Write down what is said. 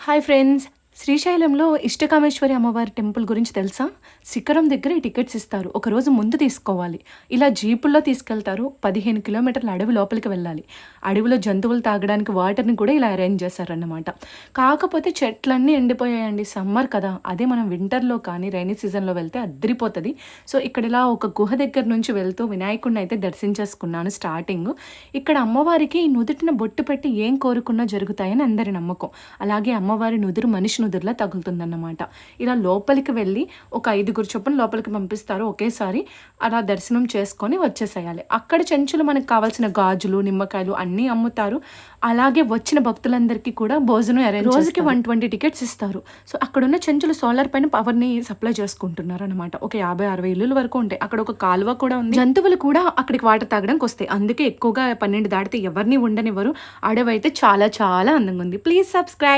Hi friends, శ్రీశైలంలో ఇష్టకామేశ్వరి అమ్మవారి temple గురించి తెలుసా? శిఖరం దగ్గర ఈ టికెట్స్ ఇస్తారు. ఒకరోజు ముందు తీసుకోవాలి. ఇలా జీపుల్లో తీసుకెళ్తారు. 15 కిలోమీటర్ల అడవి లోపలికి వెళ్ళాలి. అడవిలో జంతువులు తాగడానికి వాటర్ని కూడా ఇలా అరేంజ్ చేశారన్నమాట. కాకపోతే చెట్లన్నీ ఎండిపోయాయండి. సమ్మర్ కదా, అదే మనం వింటర్లో కానీ రైనీ సీజన్లో వెళ్తే అద్దరిపోతుంది. సో ఇక్కడ ఇలా ఒక గుహ దగ్గర నుంచి వెళ్తూ వినాయకుడిని అయితే దర్శించేసుకున్నాను స్టార్టింగ్. ఇక్కడ అమ్మవారికి నుదుటిన బొట్టు పెట్టి ఏం కోరుకున్నా జరుగుతాయని అందరి నమ్మకం. అలాగే అమ్మవారి నుదురు మనిషి నుదురులా తగులుతుందన్నమాట. ఇలా లోపలికి వెళ్ళి ఒక 5గురు చొప్పున లోపలికి పంపిస్తారు ఒకేసారి. అలా దర్శనం చేసుకొని వచ్చేసేయాలి. అక్కడ చెంచులు మనకు కావాల్సిన గాజులు, నిమ్మకాయలు అన్నీ అమ్ముతారు. అలాగే వచ్చిన భక్తులందరికీ కూడా భోజనం అరేంజ్ రోజుకి 120 టికెట్స్ ఇస్తారు. సో అక్కడున్న చెంచులు సోలార్ పైన పవర్ని సప్లై చేసుకుంటున్నారు అనమాట. ఒక 50-60 ఇల్లుల వరకు ఉంటాయి. అక్కడ ఒక కాలువ కూడా ఉంది. జంతువులు కూడా అక్కడికి వాటర్ తాగడానికి వస్తాయి. అందుకే ఎక్కువగా 12 దాటితే ఎవరిని ఉండనివ్వరు. అడవి అయితే చాలా చాలా అందంగా ఉంది. Please subscribe.